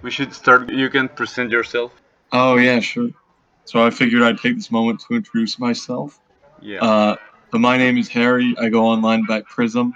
we should start. You can present yourself. Oh yeah, sure. So I figured I'd take this moment to introduce myself. Yeah. Uh, so my name is Harry. I go online by Prism,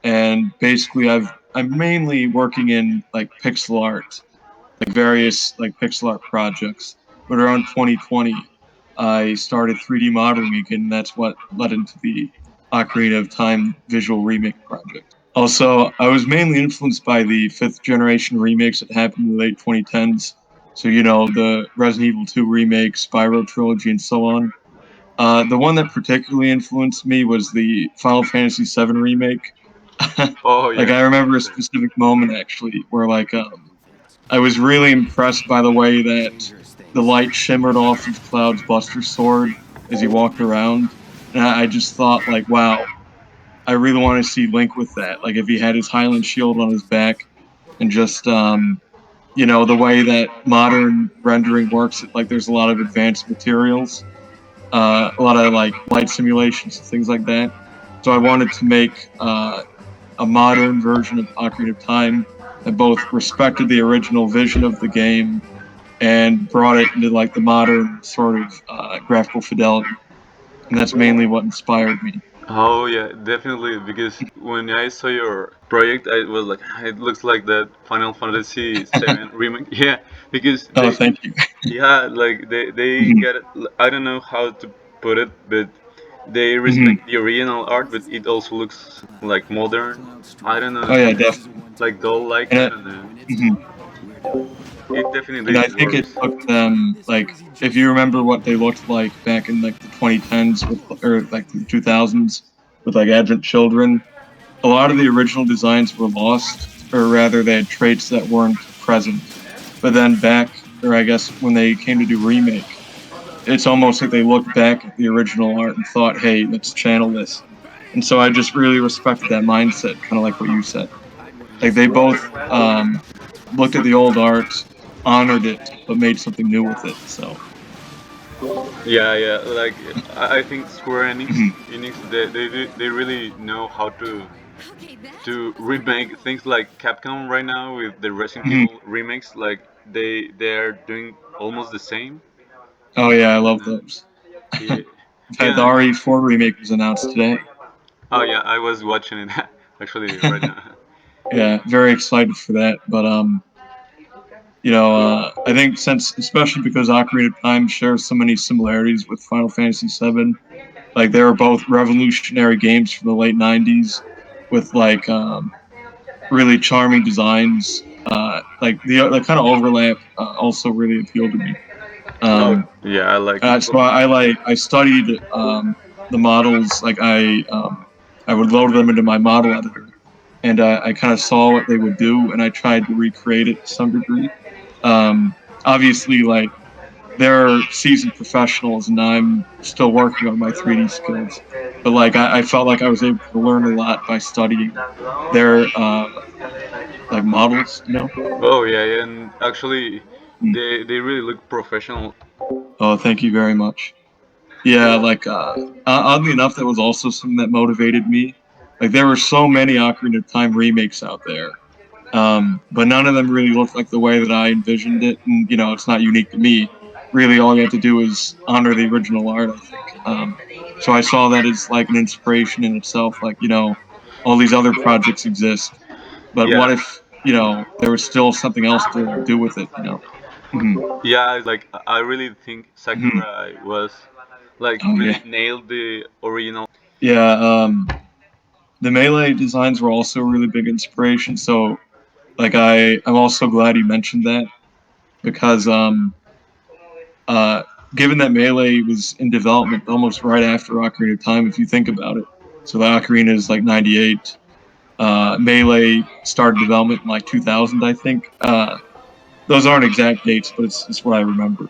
and basically I'm mainly working in like pixel art, like various like pixel art projects. But around 2020, I started 3D modeling again. And that's what led into the Ocarina of Time visual remake project. Also, I was mainly influenced by the fifth generation remakes that happened in the late 2010s. So, the Resident Evil 2 remake, Spyro trilogy, and so on. The one that particularly influenced me was the Final Fantasy VII remake. Oh Like, yeah. I remember a specific moment actually where, like, I was really impressed by the way that the light shimmered off of Cloud's Buster Sword as he walked around. And I just thought, like, wow, I really want to see Link with that. Like if he had his Highland shield on his back, and just the way that modern rendering works. Like there's a lot of advanced materials, a lot of like light simulations and things like that. So I wanted to make a modern version of Ocarina of Time that both respected the original vision of the game and brought it into like the modern sort of graphical fidelity. And that's mainly what inspired me. Oh yeah, definitely. Because when I saw your project, I was like, "Ah, it looks like that Final Fantasy VII remake." Yeah, because Oh, they, thank you. yeah, like they Mhm, get it. I don't know how to put it, but they mhm. respect the original art, but it also looks like modern. I don't know, Oh yeah, definitely. like doll like. And I I, don't know. mhm. It And I definitely think it works. took them like if you remember what they looked like back in like the 2010s with or like the 2000s with like Advent Children, a lot of the original designs were lost, or rather they had traits that weren't present. But then back, or I guess when they came to do remake, it's almost like they looked back at the original art and thought, "Hey, let's channel this." And so I just really respected that mindset, kind of like what you said. Like they both looked at the old art, honored it, but made something new with it. So Yeah, yeah. Like I think Square mhm, Enix, they really know how to remake things like Capcom right now with the Resident mhm. Evil remakes. Like they're doing almost the same. Oh yeah, I love Uh, those. yeah, In fact, the yeah. RE4 remake was announced today. Oh yeah, I was watching it actually right now. Yeah, very excited for that. But I think since especially because Ocarina of Time shares so many similarities with Final Fantasy VII, like they were both revolutionary games from the late '90s with like really charming designs. Like the kind of overlap also really appealed to me. Oh Um, yeah, I like it. so I studied the models. Like I would load them into my model editor, and I kind of saw what they would do, and I tried to recreate it to some degree. Obviously, like they're seasoned professionals, and I'm still working on my 3D skills. But like I felt like I was able to learn a lot by studying their like models. Oh yeah, yeah, and actually, Mm. they really look professional. Oh, thank you very much. Yeah, like oddly enough, that was also something that motivated me. Like there were so many Ocarina of Time remakes out there, but none of them really looked like the way that I envisioned it. And it's not unique to me. Really, all you have to do is honor the original art, I think. So I saw that as like an inspiration in itself. Like all these other projects exist, but what Yeah, if there was still something else to do with it? Hmm. yeah. Like I really think Hmm. Sakurai was like Oh really yeah, nailed the original. yeah. The melee designs were also a really big inspiration. So like I'm also glad you mentioned that because uh, given that Melee was in development almost right after Ocarina of Time, if you think about it. So the Ocarina is like '98. Melee started development in like 2000, I think. Those aren't exact dates, but it's what I remember.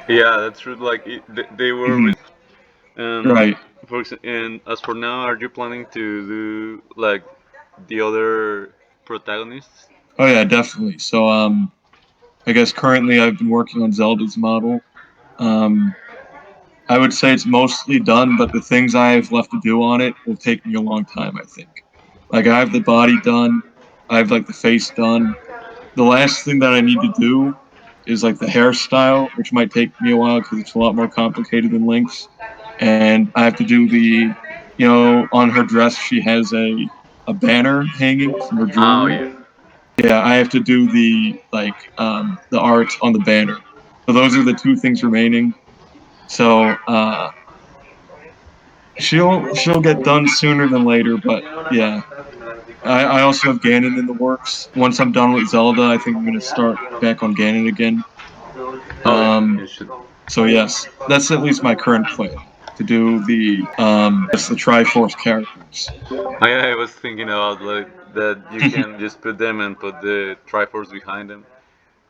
Yeah, that's true. Like they were Mhm. really. And Right. and as for now, are you planning to do like the other protagonists? Oh yeah, definitely. So I guess currently I've been working on Zelda's model. Um, I would say it's mostly done, but the things I have left to do on it will take me a long time, I think. Like I have the body done, I have like the face done, the last thing that I need to do is like the hairstyle, which might take me a while because it's a lot more complicated than Link's. And I have to do on her dress she has a banner hanging from her Oh jewelry. yeah. Yeah, I have to do the art on the banner. So those are the two things remaining. So she'll get done sooner than later, but yeah. I also have Ganon in the works. Once I'm done with Zelda, I think I'm gonna start back on Ganon again. Oh yeah. Um, You should. so yes, that's at least my current plan to do the Triforce characters. I was thinking about like that you can just put them and put the Triforce behind them.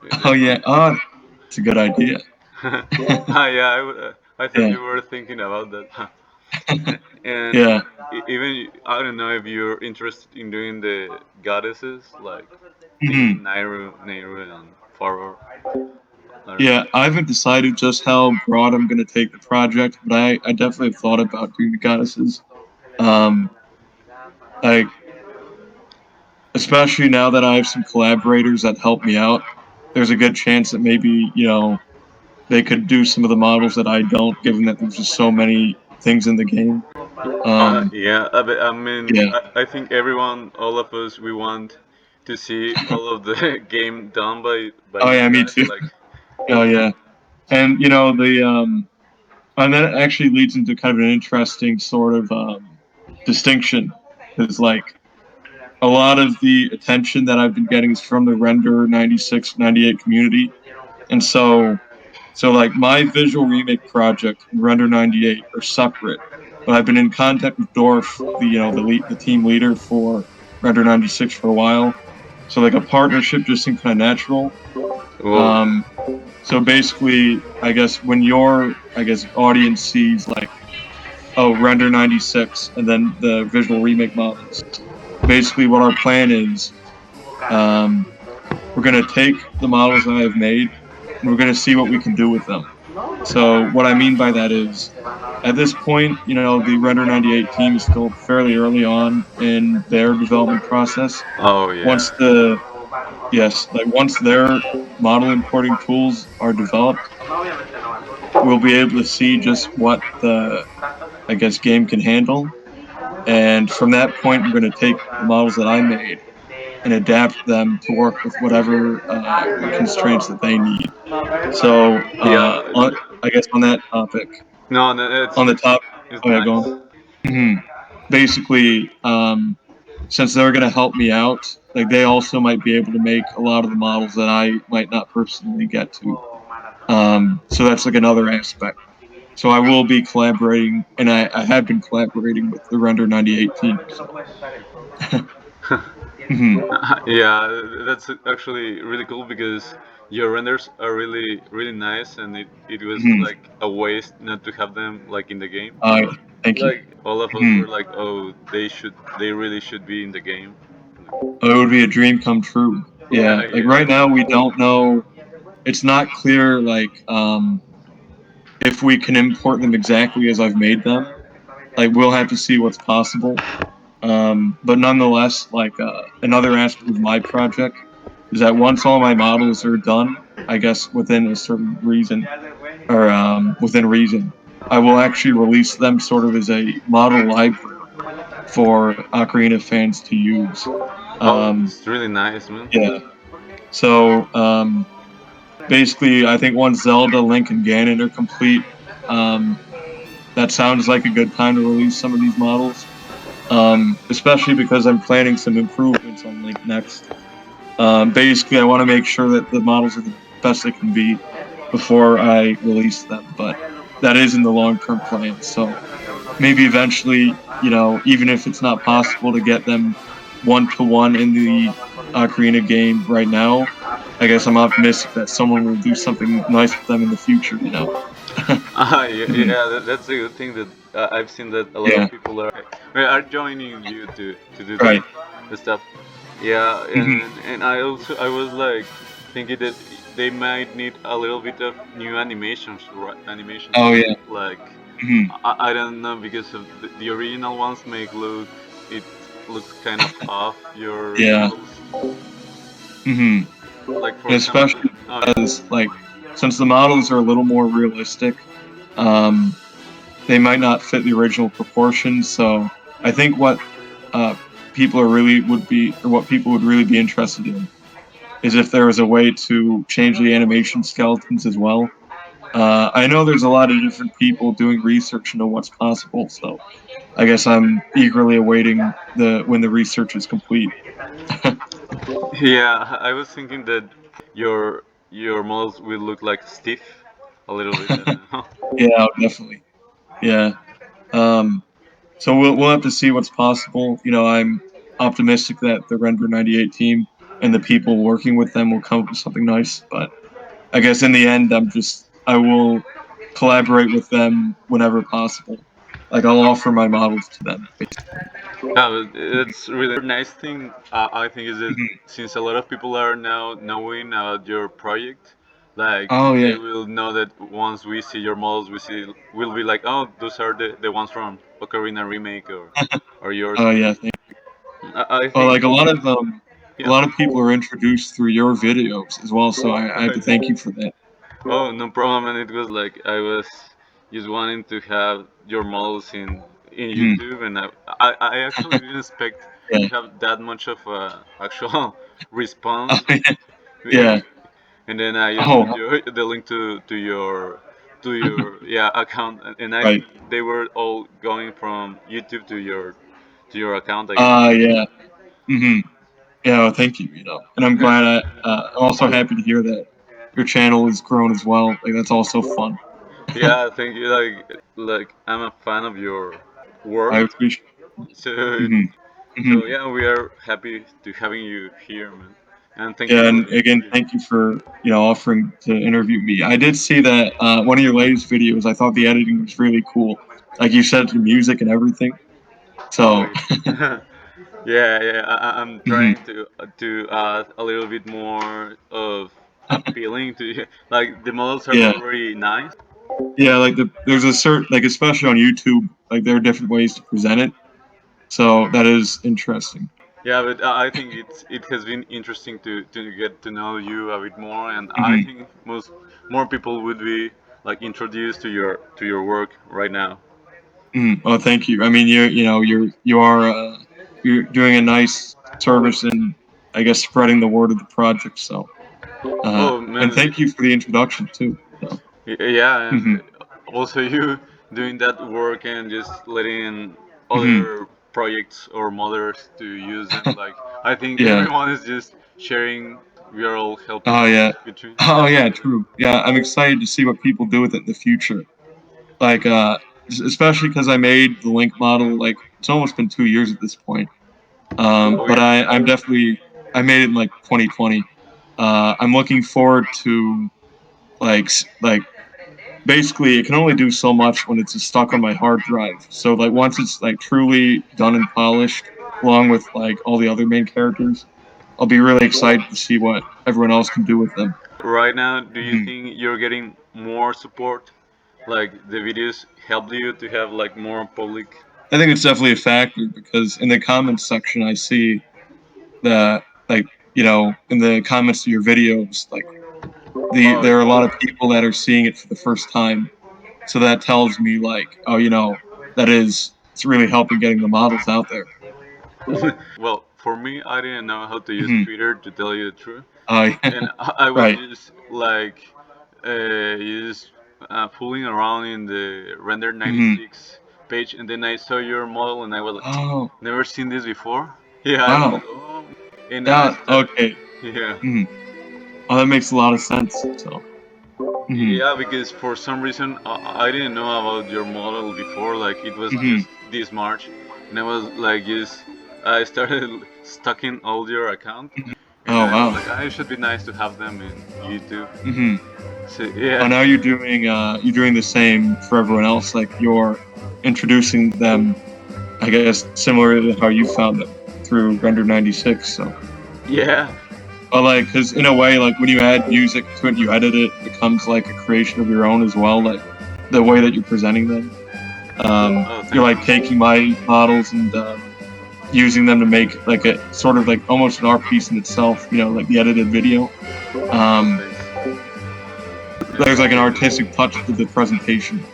And Oh then yeah, it's a good idea. yeah, I thought Yeah, you were thinking about that. And yeah. even I don't know if you're interested in doing the goddesses like Mhm. Nin, Nairu, and Faror. I don't Yeah, know. I haven't decided just how broad I'm going to take the project, but I definitely have thought about doing the goddesses. Um, I especially now that I have some collaborators that help me out. There's a good chance that maybe they could do some of the models that I don't, given that there's just so many things in the game. Um, Yeah, I mean, yeah. I think everyone, all of us, we want to see all of the game done by Oh you yeah, me guys. too. Like, Oh yeah, and and that actually leads into kind of an interesting sort of distinction, because like a lot of the attention that I've been getting is from the Render 96, 98 community. And so like my visual remake project and Render 98 are separate. But I've been in contact with Dorf, the team leader for Render 96 for a while. So like a partnership just seemed kind of natural. whoa, Um, so basically, I guess when your audience sees like, oh, Render 96 and then the visual remake models, basically what our plan is, um, we're going to take the models that I've made and we're going to see what we can do with them. So what I mean by that is, at this point, the Render 98 team is still fairly early on in their development process. oh Once yeah. the Yes, like once their model importing tools are developed, we'll be able to see just what the game can handle. And from that point, we're going to take the models that I made and adapt them to work with whatever constraints that they need. So, Yeah, I guess on that topic, no, no, on the top, it's oh yeah, go on. nice. Mhm. Basically, since they're going to help me out, like they also might be able to make a lot of the models that I might not personally get to. So that's like another aspect. So I will be collaborating, and I have been collaborating with the Render 98 team. So, mhm, Yeah, that's actually really cool because your renders are really really nice, and it was mhm. like a waste not to have them like in the game. Thank you. Like all of us Mhm. were like, oh, they really should be in the game. Oh, it would be a dream come true. Yeah, Yeah, like right now we yeah. don't know. It's not clear like if we can import them exactly as I've made them. Like we'll have to see what's possible. But nonetheless, like another aspect of my project is that once all my models are done, I guess within a certain reason or within reason, I will actually release them sort of as a model library for Ocarina fans to use. Oh, Um, it's really nice, man. yeah. So basically, I think once Zelda, Link, and Ganon are complete, um, that sounds like a good time to release some of these models. Especially because I'm planning some improvements on Link next. Basically, I want to make sure that the models are the best they can be before I release them, but that is in the long term plan. So maybe eventually, even if it's not possible to get them 1-to-1 in the Ocarina game right now, I guess I'm optimistic that someone will do something nice with them in the future. Yeah, Mhm. yeah, that's a good thing that I've seen that a lot Yeah, of people are joining you to do right. the stuff. Yeah, Hmm. and I was like thinking that they might need a little bit of new animations, right? Animations, Oh, right? yeah. Like Hmm. I don't know because of the original ones make it looks kind of off your Yeah. models. Hmm. Like for And example, especially oh yeah. because, like, since the models are a little more realistic, um, they might not fit the original proportions. So I think what uh, people are really would be, or what people would really be interested in, is if there was a way to change the animation skeletons as well. I know there's a lot of different people doing research into what's possible, so I guess I'm eagerly awaiting the when the research is complete. Yeah, I was thinking that your models will look like stiff a little bit. I don't know. Yeah, definitely. Yeah. Um, so we'll have to see what's possible. You know, I'm optimistic that the Render98 team and the people working with them will come up with something nice. But I guess in the end, I will collaborate with them whenever possible. Like I'll offer my models to them, basically. Yeah, but it's really nice thing. I think is that Mhm. since a lot of people are now knowing about your project, like Oh they yeah. will know that once we see your models, we'll be like, oh, those are the ones from Ocarina Remake or yours. Oh yeah. I Well, think like a yeah. lot of people are introduced through your videos as well. So I have to thank you for that. Oh, no problem. And it was like I was just wanting to have your models in Mhm. YouTube, and I actually didn't expect Yeah. to have that much of actual response. Yeah. And then I just Oh, put the link to your yeah account, and I right. think they were all going from YouTube to your account, I guess. Yeah. Hmm. Yeah. Well, thank you. You know, and I'm glad. I'm also happy to hear that your channel has grown as well. Like that's also fun. Yeah, thank you. Like I'm a fan of your I work, appreciate. so Hmm. Hmm. so yeah, we are happy to having you here, man. And thank Yeah, you. and again, thank you for offering to interview me. I did see that one of your latest videos. I thought the editing was really cool. Like you said, the music and everything. Oh So, yeah, yeah. I'm mhm, trying to add a little bit more of appealing to you. Like the models are yeah, already nice. yeah. Like there's a certain like especially on YouTube, like there are different ways to present it. So that is interesting. Yeah, but I think it has been interesting to get to know you a bit more, and I Hmm. think most more people would be like introduced to your work right now. Hmm. Oh, thank you. I mean, you're doing a nice service in, I guess, spreading the word of the project. So, Oh and man, thank you for the introduction too. So, yeah, and hmm. also you doing that work and just letting Hmm. other projects or mothers to use them. Like I think Yeah. everyone is just sharing. We are all Oh helping yeah. between. Oh Yeah. yeah. True. Yeah, I'm excited to see what people do with it in the future. Like, especially because I made the Link model. Like, it's almost been 2 years at this point. Oh But yeah. I'm definitely I made it in like 2020. I'm looking forward to like basically it can only do so much when it's stuck on my hard drive. So like once it's like truly done and polished, along with like all the other main characters, I'll be really excited to see what everyone else can do with them. Right now, do you Mhm. think you're getting more support? Like the videos help you to have like more public. I think it's definitely a factor because in the comments section I see that like in the comments to your videos like Oh there are a lot of people that are seeing it for the first time. So that tells me like, oh, that is it's really helping getting the models out there. well, for me, I didn't know how to use Hmm. Twitter to tell you the truth, Yeah, and I was right. just like, just fooling around in the Hmm. Render96 page, and then I saw your model, and I was like, Oh, never seen this before. Yeah, I was wow. like, oh, and I Yeah. started. Okay. Yeah. Hmm. Oh, that makes a lot of sense. So. Hmm. Yeah, because for some reason I didn't know about your model before. Like it was Hmm. just this March, and I was like, just I started stalking all your account, and Oh, I was wow. like, it should be nice to have them in YouTube. Hmm. So Oh, yeah, now you're doing the same for everyone else. Like you're introducing them, I guess, similar to how you found them through Render96. So, yeah. but like, because in a way, like when you add music to it, you edit it, it becomes like a creation of your own as well. Like the way that you're presenting them, Oh, you're thank like you. taking my models and using them to make like a sort of like almost an art piece in itself, you know, like the edited video. Um, there's like an artistic touch to the presentation.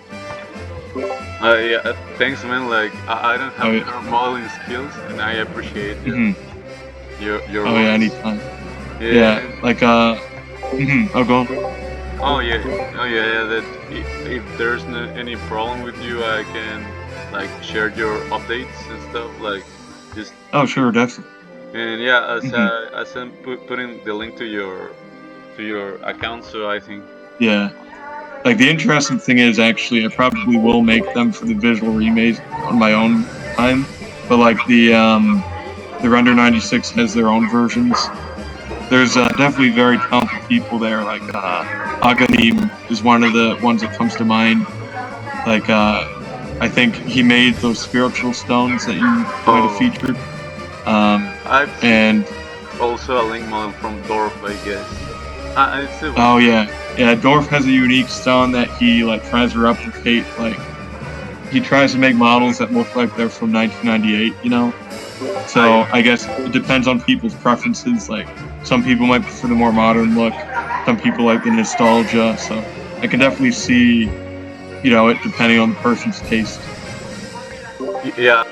Yeah, thanks, man. Like, I don't have modeling skills, and I appreciate your oh yeah, voice. anytime. Yeah, like oh, go on. Oh yeah, yeah. That if there's any problem with you, I can like share your updates and stuff. Like, just. Oh sure, definitely. And yeah, as I'm putting the link to your account, so I think. Yeah. Like the interesting thing is actually I probably will make them for the visual remakes on my own time, but like the Render96 has their own versions. There's definitely very talented people there. Like Aganim is one of the ones that comes to mind. Like I think he made those spiritual stones that you might have featured. I've and also a link model from Dorf, I guess. Oh yeah, Dorf has a unique stone that he like tries to replicate. Like he tries to make models that look like they're from 1998, you know. So I guess it depends on people's preferences. Like some people might prefer the more modern look, some people like the nostalgia. So I can definitely see, you know, it depending on the person's taste. Yeah.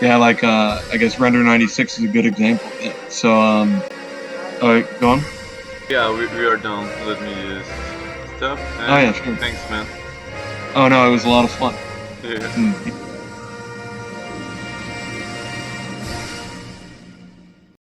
Yeah, like I guess Render96 is a good example of that. So alright, go on. Yeah, we are done. Let me just stop. Oh yeah, sure. Thanks, man. Oh no, it was a lot of fun. Yeah.